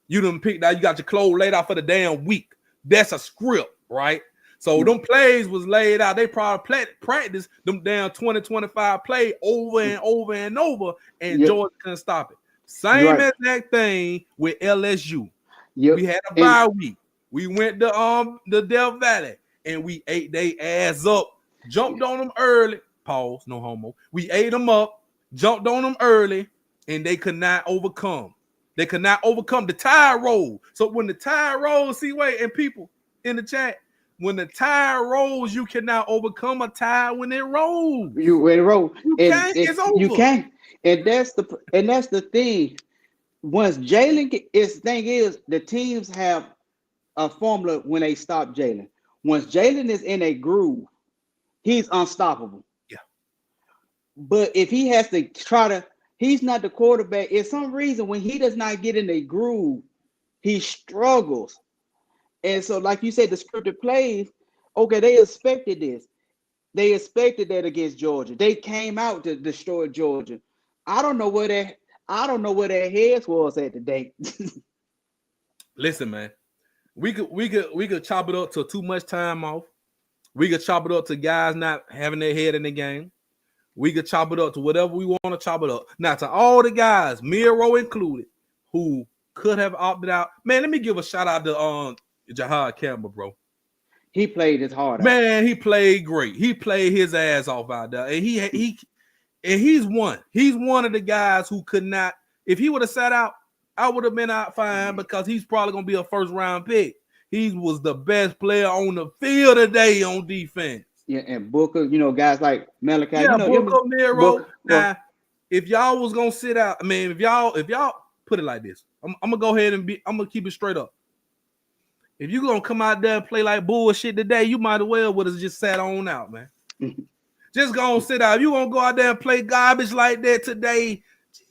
You done picked out. You got your clothes laid out for the damn week. That's a script, right? So them plays was laid out. They probably practiced them damn 20-25 play over and over and over, and Georgia couldn't stop it. Same exact thing with LSU. We had a bye week. We went to the Death Valley, and we ate their ass up. Jumped on them early. Pause, no homo. We ate them up, jumped on them early, and they could not overcome. They could not overcome the tide roll. So when the tide rolls, and people in the chat, when the tide rolls, you cannot overcome a tide when it rolls.
When it rolls,
it's over.
You can't. And that's the thing. Once Jalen the teams have a formula when they stop Jalen. Once Jalen is in a groove, he's unstoppable.
Yeah.
But if he has to he's not the quarterback. It's some reason when he does not get in a groove, he struggles. And so, like you said, the scripted plays, okay, they expected this. They expected that against Georgia. They came out to destroy Georgia. I don't know where their heads was at today.
Listen, man, we could chop it up to too much time off. We could chop it up to guys not having their head in the game. We could chop it up to whatever we want to chop it up. Now, to all the guys, Miro included, who could have opted out. Man, let me give a shout out to Jahad Campbell, bro.
He played his heart out.
Man, he played great. He played his ass off out there. And he's one. He's one of the guys who could not. If he would have sat out, I would have been out fine because he's probably going to be a first-round pick. He was the best player on the field today on defense.
Yeah, and Booker, guys like Malachi.
Yeah, Booker, Miro. Now, if y'all was going to sit out, I mean, if y'all put it like this, I'm going to go ahead and I'm going to keep it straight up. If you're going to come out there and play like bullshit today, you might as well would have just sat on out, man. Just go and sit out. If you going to go out there and play garbage like that today,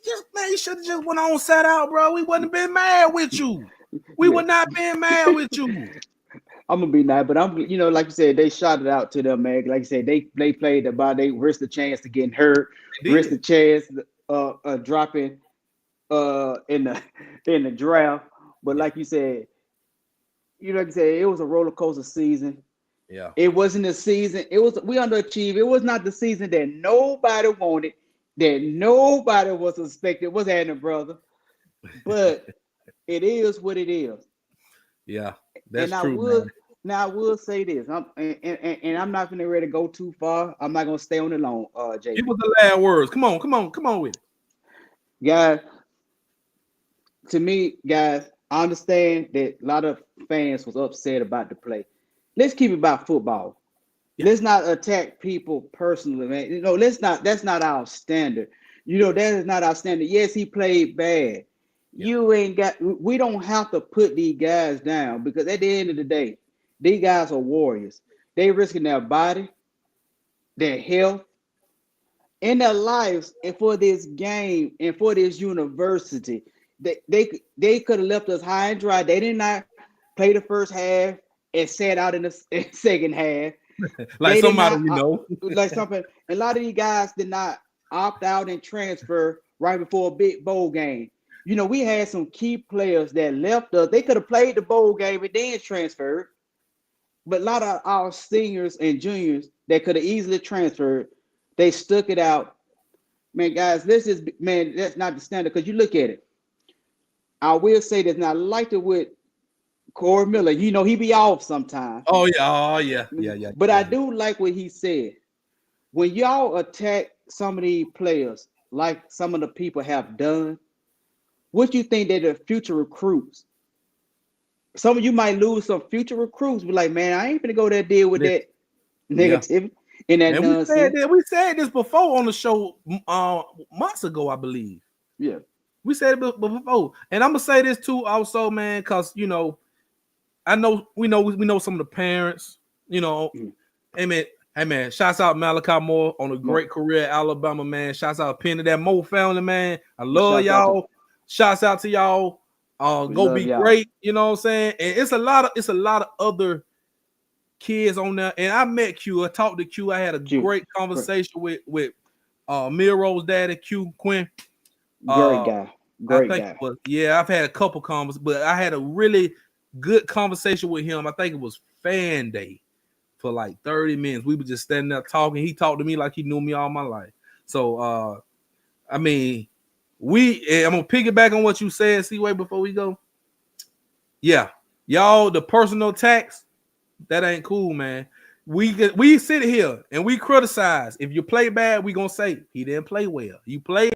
you should have just went on sat out, bro. We wouldn't have been mad with you. We would not been mad with you.
I'm gonna be nice, but I'm, like you said, they shot it out to them, man. Like you said, they played the ball. They risked the chance to getting hurt, risked the chance dropping in the draft. But like you said, it was a roller coaster season.
Yeah,
it wasn't a season. We underachieved. It was not the season that nobody wanted, that nobody was expected. Was having, brother, but it is what it is.
Yeah, that's true.
I will say this. I'm not gonna ready to go too far. I'm not gonna stay on it long. Jay,
give us the last words. Come on with it,
guys. To me, guys, I understand that a lot of fans was upset about the play. Let's keep it about football. Yeah. Let's not attack people personally, man. Let's not. That's not our standard. That is not our standard. Yes, he played bad. Yeah. We don't have to put these guys down because at the end of the day, these guys are warriors. They risking their body, their health, and their lives, and for this game and for this university. They could have left us high and dry. They did not play the first half and sat out in the second half.
Like somebody
like something. A lot of these guys did not opt out and transfer right before a big bowl game. We had some key players that left us. They could have played the bowl game and then transferred. But a lot of our seniors and juniors that could have easily transferred, they stuck it out. Man, guys, that's not the standard because you look at it. I will say this, and I liked it with Corey Miller. He be off sometimes.
Oh, yeah.
But I do like what he said. When y'all attack some of these players, like some of the people have done, what you think that the future recruits? Some of you might lose some future recruits. Be like, man, I ain't gonna go there deal with that negativity and that nonsense.
We said this before on the show months ago, I believe.
Yeah.
We said it before. And I'm gonna say this too, also, man, because I know we know some of the parents, Hey man, shouts out Malachi Moore on a great career at Alabama, man. Shouts out Penny, that Moore family, man. I love y'all. Shouts out to y'all. Go be great, you know what I'm saying? And it's a lot of other kids on there. And I met Q. I talked to Q. I had a great conversation with Miro's daddy, Q Quinn.
Great guy.
I've had a couple conversations, but I had a really good conversation with him. I think it was fan day for like 30 minutes. We were just standing there talking. He talked to me like he knew me all my life. So I'm gonna piggyback on what you said, C-Way, before we go. Yeah, y'all, the personal attacks, that ain't cool, man. We sit here and we criticize. If you play bad, we gonna say he didn't play well. You played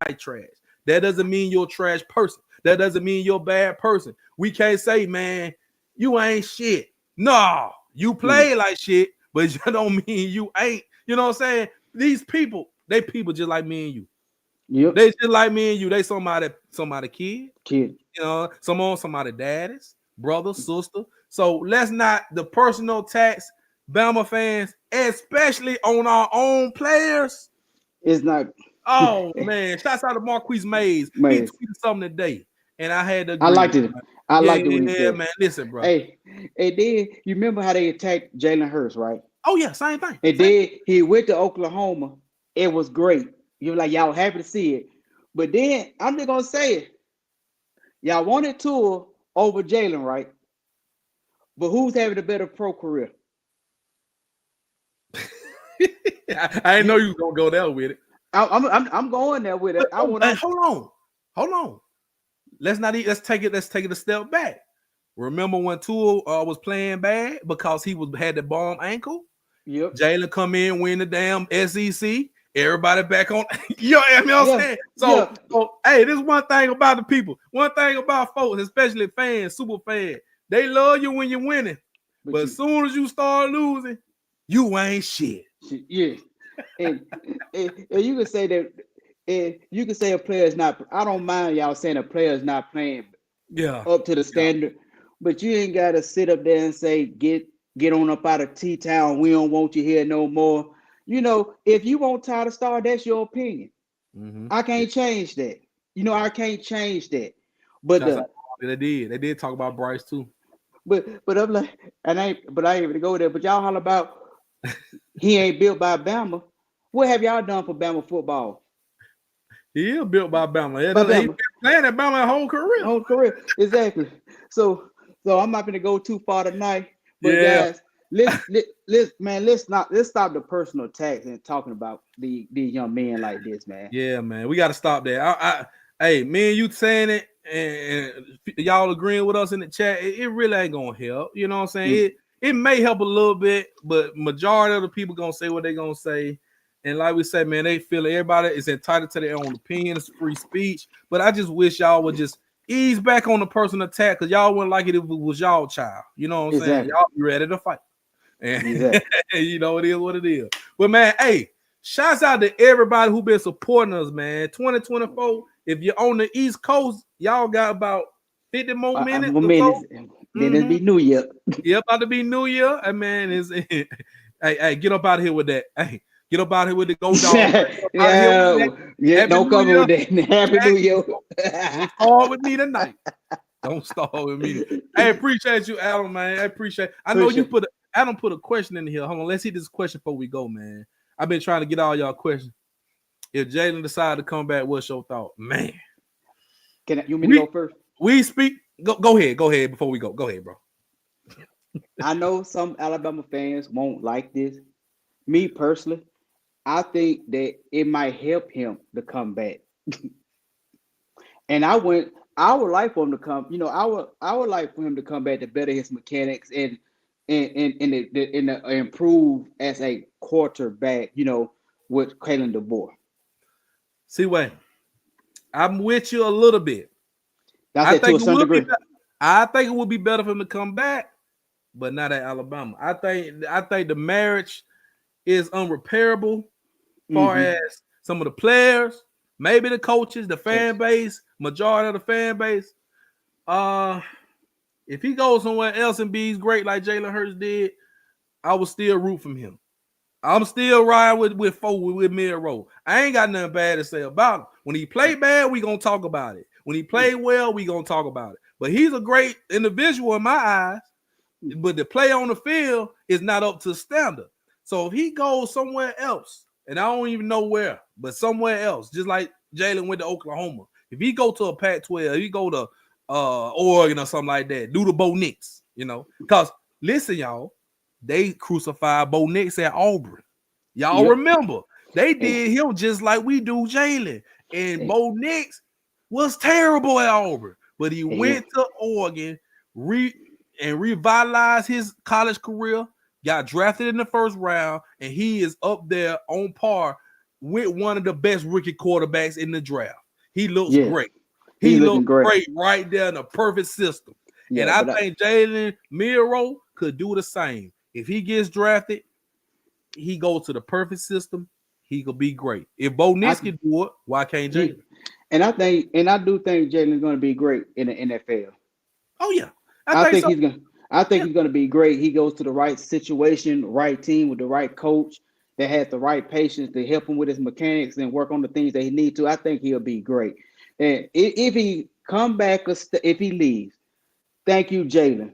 like trash. That doesn't mean you're a trash person. That doesn't mean you're a bad person. We can't say, man, you ain't shit. No, you play like shit, but you don't mean you ain't. You know what I'm saying? These people, they people just like me and you.
Yep.
They just like me and you. They somebody kid.
You
know, somebody daddies, brother, sister. So let's not the personal attacks, Bama fans, especially on our own players.
It's not.
Oh man, shouts out to Marquise Mays. He tweeted something today, and I had to agree.
I liked it. I liked it when he said,
man. Listen, bro.
Hey, then you remember how they attacked Jalen Hurts, right?
Oh yeah, same thing.
And then he went to Oklahoma. It was great. You're like, y'all happy to see it. But then I'm just gonna say it. Y'all wanted Tua over Jalen, right? But who's having a better pro career?
I didn't know you was gonna go there with it.
I'm going there with it.
Hold on. Let's take it a step back. Remember when Tua was playing bad because he had the bomb ankle?
Yep.
Jalen come in, win the damn SEC. Everybody back on. You know what I'm saying? So, hey, this is one thing about the people. One thing about folks, especially fans, super fans, they love you when you're winning. But as soon as you start losing, you ain't shit.
Yeah. and you can say that. And you can say a player is not. I don't mind y'all saying a player is not playing. Up to the standard, but you ain't got to sit up there and say get on up out of T-Town. We don't want you here no more. If you want Ty to start, that's your opinion. Mm-hmm. I can't change that. I can't change that. But
they did talk about Bryce too.
But I'm like, I ain't able to go there. But y'all holler about he ain't built by Bama. What have y'all done for Bama football?
He is built by Bama. He been playing at Bama whole career.
Exactly. So I'm not gonna go too far tonight. But guys, let's stop the personal attacks and talking about these young men like this, man.
Yeah, man, we got to stop that. Hey, me and you saying it, and y'all agreeing with us in the chat, it really ain't gonna help. You know what I'm saying? It may help a little bit, but majority of the people gonna say what they gonna say. And like we said, man, they feel everybody is entitled to their own opinion. It's free speech. But I just wish y'all would just ease back on the personal attack, because y'all wouldn't like it if it was y'all child. You know what I'm saying? Y'all be ready to fight. And it is what it is. But man, hey, shouts out to everybody who been supporting us, man. 2024. If you're on the East Coast, y'all got about 50 more minutes.
Then it'll be New Year.
Yeah, about to be New Year. And man, hey, get up out of here with that. Hey, get up out of here with the Go Dog.
Don't come with that. Happy New Year.
Don't start with me tonight. Don't start with me. Hey, appreciate you, Adam, man. I appreciate. Adam put a question in here. Hold on, let's see this question before we go, man. I've been trying to get all y'all questions. If Jalen decided to come back, what's your thought, man?
You mean to go first?
We speak. Go ahead before we go. Go ahead, bro.
I know some Alabama fans won't like this. Me personally, I think that it might help him to come back. And I would like for him to come. I would like for him to come back to better his mechanics and improve as a quarterback. With Kalen DeBoer.
See, Wayne, I'm with you a little bit.
I think
it would be better for him to come back, but not at Alabama. I think the marriage is unrepairable, as far as some of the players, maybe the coaches, the fan base, majority of the fan base. If he goes somewhere else and be great like Jalen Hurts did, I would still root for him. I'm still riding with Miro. I ain't got nothing bad to say about him. When he played bad, we gonna talk about it. When he played well, we gonna talk about it. But he's a great individual in my eyes. But the play on the field is not up to standard. So if he goes somewhere else, and I don't even know where, but somewhere else, just like Jalen went to Oklahoma. If he go to a Pac-12, he go to Oregon or something like that, do the Bo Nix, because listen, y'all, they crucified Bo Nix at Auburn. Y'all remember they did him just like we do Jalen, and Bo Nix was terrible at Auburn, but he went to Oregon, revitalized his college career, got drafted in the first round, and he is up there on par with one of the best rookie quarterbacks in the draft. He looks great. He looked great right there in a perfect system. And I think Jalen Miro could do the same. If he gets drafted, he goes to the perfect system. He could be great. If Bo Nix can do it, why can't Jalen?
And I do think Jalen's going to be great in the NFL.
Oh yeah,
I think he's going to be great. He goes to the right situation, right team with the right coach that has the right patience to help him with his mechanics and work on the things that he needs to. I think he'll be great. And if he come back, if he leaves, thank you, Jalen.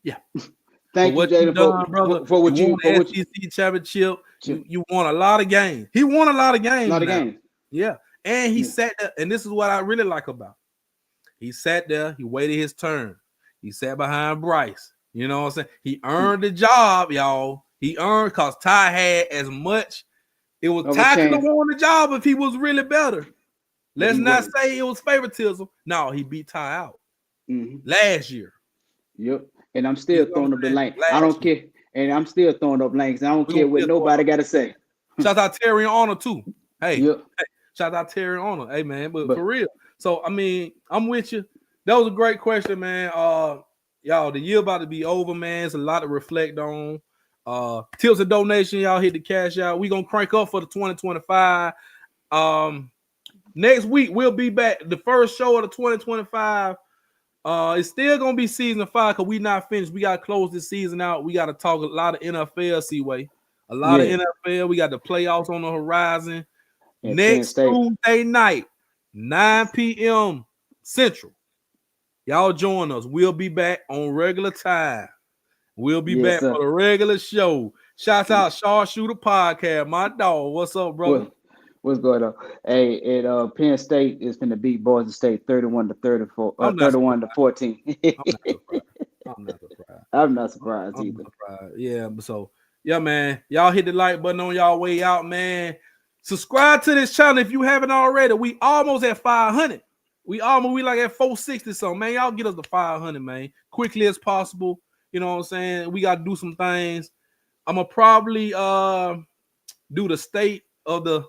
Yeah.
Thank you, Jalen, for what you
won the SEC championship. You won a lot of games. He won a lot of games. Yeah. And he sat there, and this is what I really like about him. He sat there, he waited his turn. He sat behind Bryce. You know what I'm saying? He earned the job, y'all. He earned because Ty had as much. It was Ty could have won the job if he was really better. Let's not say it was favoritism. No, he beat Ty out last year.
Yep. And I'm still throwing up the lane. I don't care. And I'm still throwing up lanes. I don't care what nobody got to say.
Shout out Terry Honor too. Hey, shout out Terry Honor. Hey, man, but for real. So, I mean, I'm with you. That was a great question, man. Y'all, the year about to be over, man. It's a lot to reflect on. Tips and donation, y'all hit the cash out. We gonna crank up for the 2025. Next week we'll be back. The first show of the 2025. It's still gonna be season 5 because we not finished. We gotta close this season out. We gotta talk a lot of NFL, Seaway. A lot of NFL. We got the playoffs on the horizon. Next Tuesday night, 9 p.m. Central. Y'all join us. We'll be back on regular time. We'll be back for the regular show. Shout out Sharpshooter Podcast. My dog. What's up, brother?
What's going on? Hey, Penn State is going to beat Boise State 31-34, 31-14. I'm not surprised either.
Yeah, so man, y'all hit the like button on y'all way out, man. Subscribe to this channel if you haven't already. We almost at 500. We like at 460 something, man. Y'all get us to 500, man, quickly as possible. You know what I'm saying? We got to do some things. I'm gonna probably do the state of the.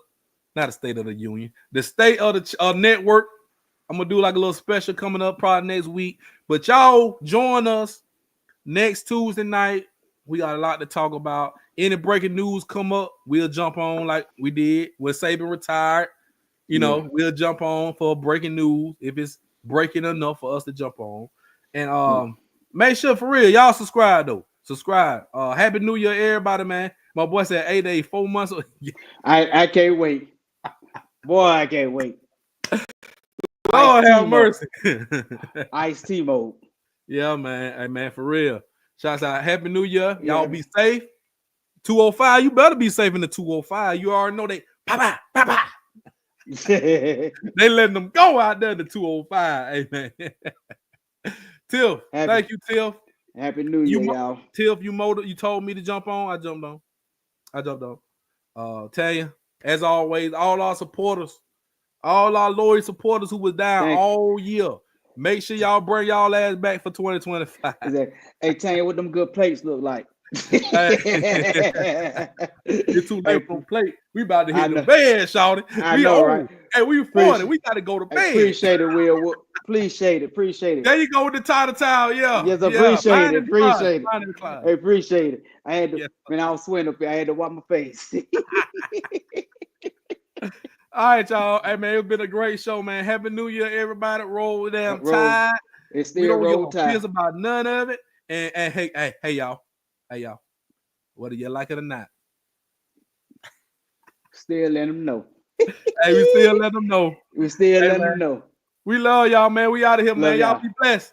Not the State of the Union, the state of the network. I'm gonna do like a little special coming up probably next week. But y'all join us next Tuesday night. We got a lot to talk about. Any breaking news come up, we'll jump on like we did when Saban retired. We'll jump on for breaking news if it's breaking enough for us to jump on. And make sure for real, y'all subscribe though. Subscribe. Happy New Year, everybody, man. My boy said 8 days, 4 months.
I can't wait. Boy, I can't wait.
Lord have mercy.
Ice T mode.
Yeah, man. Hey, man, for real. Shouts out. Happy New Year. Y'all be safe. 205. You better be safe in the 205. You already know they papa. They letting them go out there in the 205. Hey, man. Tiff. Thank you, Tiff.
Happy New Year, y'all.
Tiff, you told me to jump on. I jumped on. Tanya. As always, all our supporters, all our loyal supporters who was down all year, make sure y'all bring y'all ass back for 2025.
Exactly. Hey, Tanya, what them good plates look like?
It's too late for plate. We about to hit the bed, shawty.
I know, right?
Hey, we 40. We got to go to bed.
Appreciate it, Will. Appreciate it.
There you go with the tie to towel, yeah.
Yes, appreciate it. Hey, appreciate it. I had to, when I was sweating up here, I had to wipe my face.
All right, y'all. Hey, man, it's been a great show, man. Happy New Year, everybody. Roll damn
Roll.
Tide.
It's
We
still
don't
Roll
give a piss
Tide.
about none of it. And hey, y'all. Whether you like it or not.
Still let them know.
Hey, we still let them know.
We still
Hey,
let
man.
them know.
We love y'all, man. We out of here,
Love
man. Y'all
y'all.
be blessed.